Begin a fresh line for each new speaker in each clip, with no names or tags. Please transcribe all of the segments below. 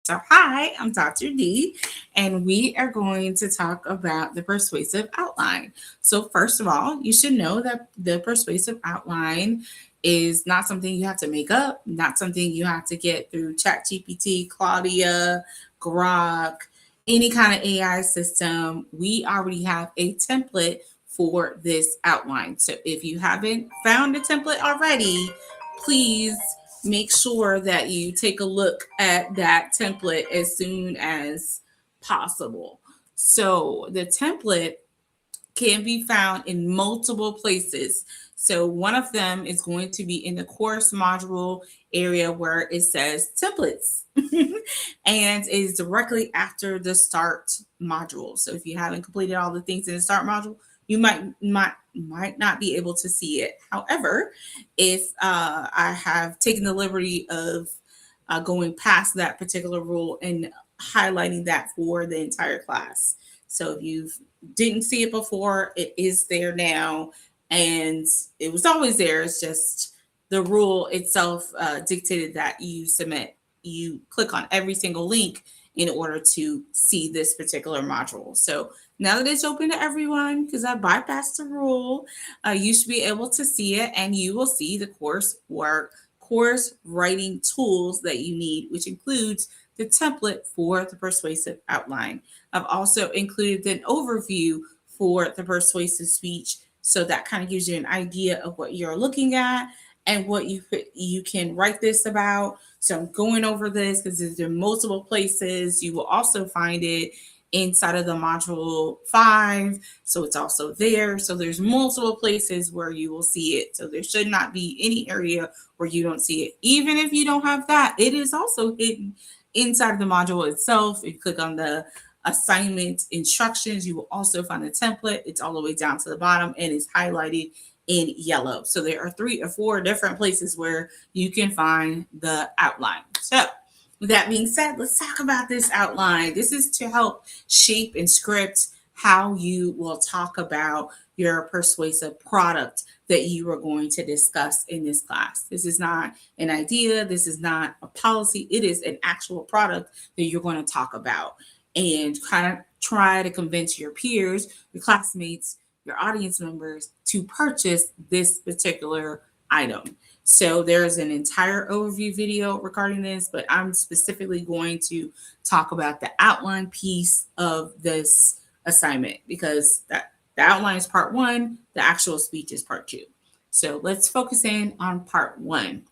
So, hi, I'm Dr. D, and we are going to talk about the persuasive outline. So, first of all, you should know that the persuasive outline is not something you have to make up, not something you have to get through ChatGPT, Claudia, Grok, any kind of AI system. We already have a template for this outline. So, if you haven't found a template already, please make sure that you take a look at that template as soon as possible. So the template can be found in multiple places. So one of them is going to be in the course module area where it says templates and is directly after the start module. So if you haven't completed all the things in the start module, you might not be able to see it. However, if I have taken the liberty of going past that particular rule and highlighting that for the entire class. So if you didn't see it before, it is there now, and it was always there. It's just the rule itself dictated that you click on every single link in order to see this particular module. So now that it's open to everyone, because I bypassed the rule, you should be able to see it, and you will see the course writing tools that you need, which includes the template for the persuasive outline. I've also included an overview for the persuasive speech, so that kind of gives you an idea of what you're looking at and what you can write this about. So I'm going over this because there's in multiple places. You will also find it inside of the module 5, so it's also there. So there's multiple places where you will see it. So there should not be any area where you don't see it. Even if you don't have that, it is also hidden inside of the module itself. If you click on the assignment instructions, you will also find a template. It's all the way down to the bottom and it's highlighted in yellow. So there are 3 or 4 different places where you can find the outline. So with that being said, let's talk about this outline. This is to help shape and script how you will talk about your persuasive product that you are going to discuss in this class. This is not an idea. This is not a policy. It is an actual product that you're going to talk about and kind of try to convince your peers, your classmates, your audience members to purchase this particular item. So there's an entire overview video regarding this, but I'm specifically going to talk about the outline piece of this assignment because the outline is part 1, the actual speech is part 2. So let's focus in on part 1.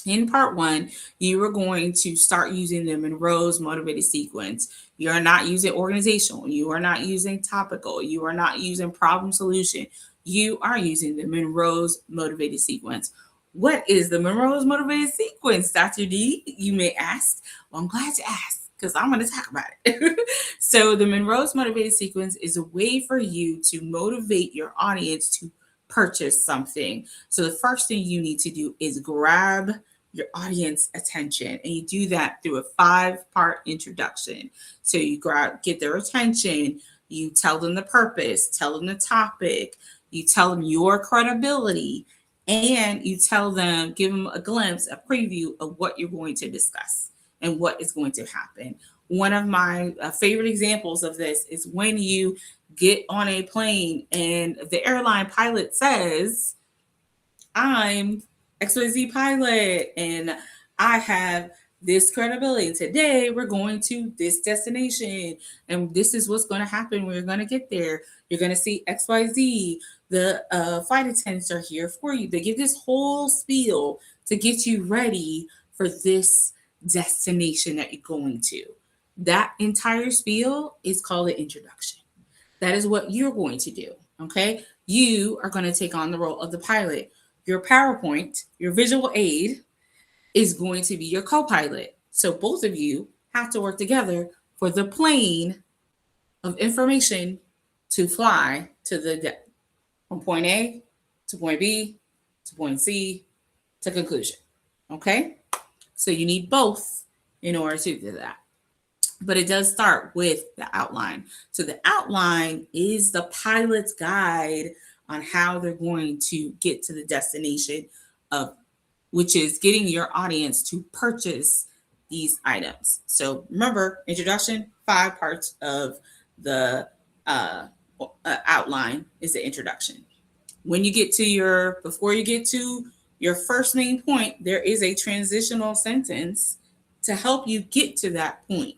In part 1, you are going to start using the Monroe's motivated sequence. You are not using organizational. You are not using topical. You are not using problem solution. You are using the Monroe's motivated sequence. What is the Monroe's motivated sequence, Dr. D? You may ask. Well, I'm glad you asked because I'm going to talk about it. So the Monroe's motivated sequence is a way for you to motivate your audience to purchase something. So the first thing you need to do is grab your audience attention, and you do that through a 5-part introduction. So you get their attention, you tell them the purpose, tell them the topic, you tell them your credibility, and you tell them, give them a glimpse, a preview of what you're going to discuss and what is going to happen. One of my favorite examples of this is when you get on a plane and the airline pilot says, I'm XYZ pilot and I have this credibility. Today we're going to this destination and this is what's going to happen. We're going to get there. You're going to see XYZ. The flight attendants are here for you. They give this whole spiel to get you ready for this destination that you're going to. That entire spiel is called an introduction. That is what you're going to do. Okay. You are going to take on the role of the pilot. Your PowerPoint, your visual aid, is going to be your co-pilot. So both of you have to work together for the plane of information to fly to the from point A to point B to point C to conclusion. Okay? So you need both in order to do that. But it does start with the outline. So the outline is the pilot's guide on how they're going to get to the destination of which is getting your audience to purchase these items. So remember, introduction, 5 parts of the outline is the introduction. When you get to before you get to your first main point, there is a transitional sentence to help you get to that point.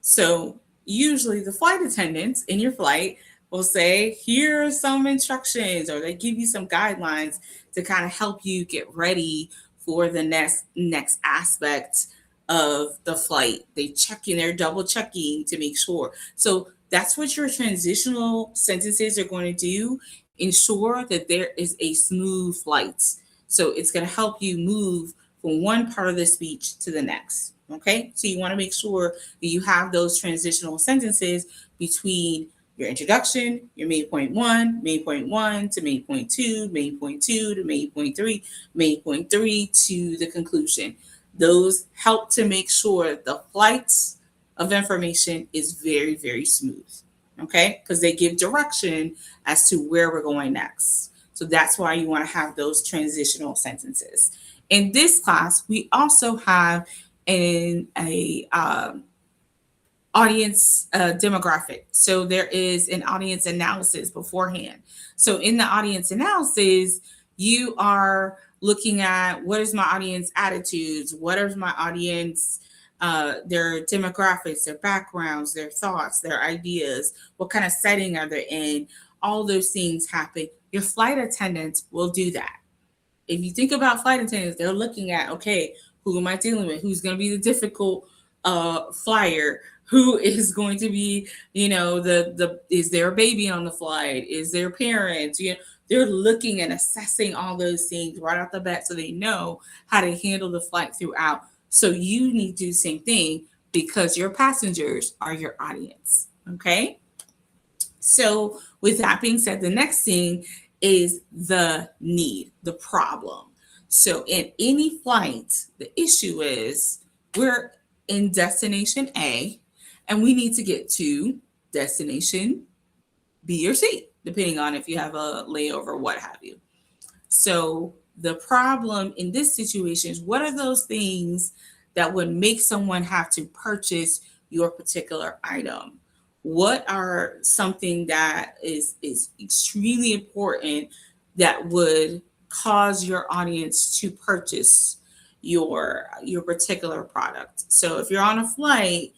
So usually the flight attendants in your flight will say, here are some instructions, or they give you some guidelines to kind of help you get ready for the next aspect of the flight. They're double checking to make sure. So that's what your transitional sentences are going to do. Ensure that there is a smooth flight. So it's going to help you move from one part of the speech to the next. Okay, so you want to make sure that you have those transitional sentences between your introduction, your main point one to main point two, main point two to main point three to the conclusion. Those help to make sure the flights of information is very, very smooth. Okay, because they give direction as to where we're going next. So that's why you want to have those transitional sentences. In this class, we also have a audience demographic. So there is an audience analysis beforehand. So in the audience analysis, you are looking at what is my audience attitudes, what is my audience, their demographics, their backgrounds, their thoughts, their ideas, what kind of setting are they in, all those things happen. Your flight attendants will do that. If you think about flight attendants, they're looking at, okay, who am I dealing with? Who's going to be the difficult flyer? Who is going to be, is there a baby on the flight? Is there parents? They're looking and assessing all those things right off the bat so they know how to handle the flight throughout. So you need to do the same thing because your passengers are your audience. Okay. So with that being said, the next thing is the need, the problem. So in any flight, the issue is we're in destination A and we need to get to destination B or C, depending on if you have a layover, what have you. So the problem in this situation is what are those things that would make someone have to purchase your particular item? What are something that is extremely important that would cause your audience to purchase your particular product? So if you're on a flight,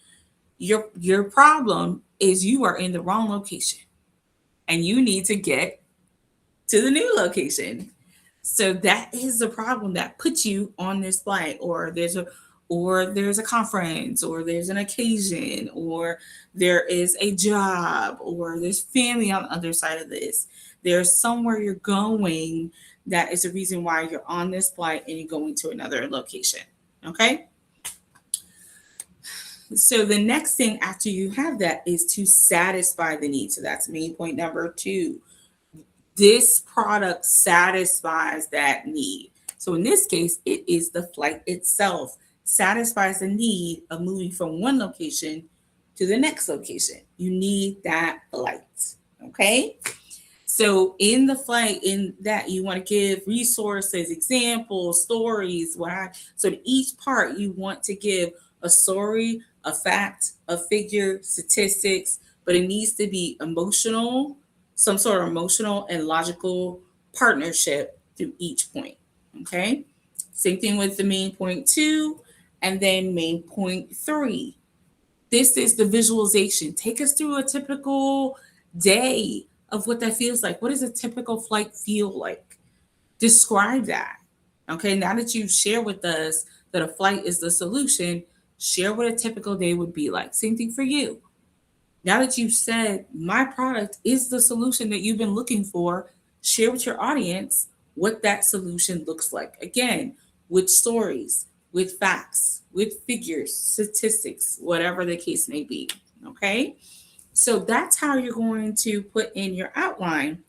your problem is you are in the wrong location and you need to get to the new location. So that is the problem that puts you on this flight, or there's a conference, or there's an occasion, or there is a job, or there's family on the other side of this. There's somewhere you're going that is the reason why you're on this flight and you're going to another location. Okay. So the next thing after you have that is to satisfy the need. So that's main point number 2. This product satisfies that need. So in this case, it is the flight itself satisfies the need of moving from one location to the next location. You need that flight. Okay. So in the flight, in that you want to give resources, examples, stories, so to each part you want to give a story, a fact, a figure, statistics, but it needs to be emotional, some sort of emotional and logical partnership through each point. Okay. Same thing with the main point 2 and then main point 3. This is the visualization. Take us through a typical day of what that feels like. What does a typical flight feel like? Describe that. Okay. Now that you've shared with us that a flight is the solution, share what a typical day would be like. Same thing for you. Now that you've said my product is the solution that you've been looking for, share with your audience what that solution looks like. Again, with stories, with facts, with figures, statistics, whatever the case may be. Okay. So that's how you're going to put in your outline.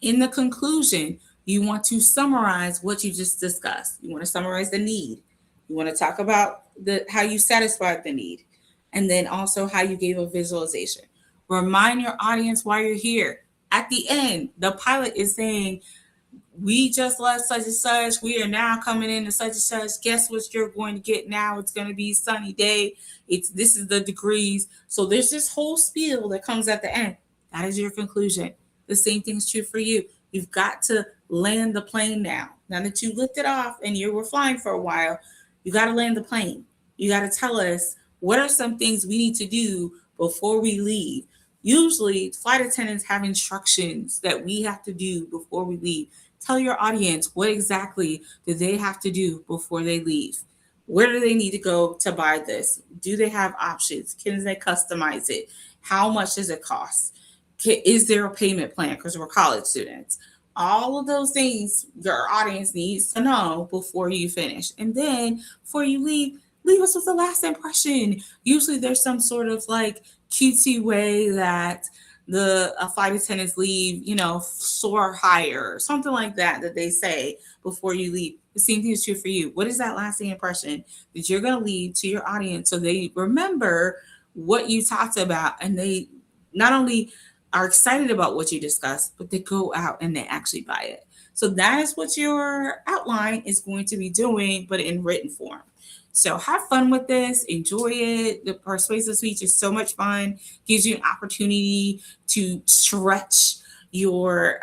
In the conclusion, you want to summarize what you just discussed. You want to summarize the need. You want to talk about how you satisfied the need, and then also how you gave a visualization. Remind your audience why you're here. At the end, the pilot is saying, we just left such and such. We are now coming into such and such. Guess what you're going to get now? It's going to be sunny day. This is the degrees. So there's this whole spiel that comes at the end. That is your conclusion. The same thing's true for you. You've got to land the plane now. Now that you lifted off and you were flying for a while, you got to land the plane. You got to tell us what are some things we need to do before we leave. Usually, flight attendants have instructions that we have to do before we leave. Tell your audience what exactly do they have to do before they leave. Where do they need to go to buy this? Do they have options? Can they customize it? How much does it cost? Is there a payment plan? Because we're college students. All of those things your audience needs to know before you finish. And then before you leave us with the last impression. Usually there's some sort of like cutesy way that the flight attendants leave, soar higher, something like that they say before you leave. The same thing is true for you. What is that lasting impression that you're going to leave to your audience so they remember what you talked about, and they not only are excited about what you discussed, but they go out and they actually buy it. So that is what your outline is going to be doing, but in written form. So have fun with this, enjoy it. The persuasive speech is so much fun, gives you an opportunity to stretch your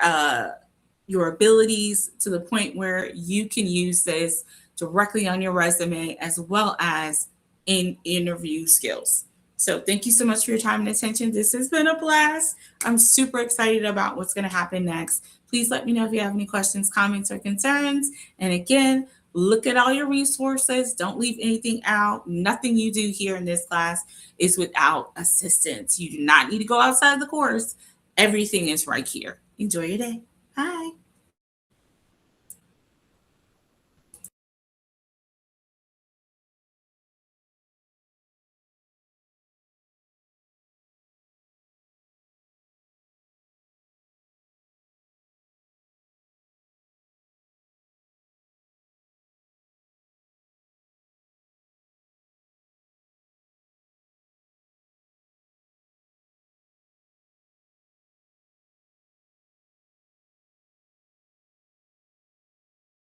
abilities to the point where you can use this directly on your resume as well as in interview skills. So thank you so much for your time and attention. This has been a blast. I'm super excited about what's going to happen next. Please let me know if you have any questions, comments, or concerns. And again, look at all your resources. Don't leave anything out. Nothing you do here in this class is without assistance. You do not need to go outside the course. Everything is right here. Enjoy your day. Bye.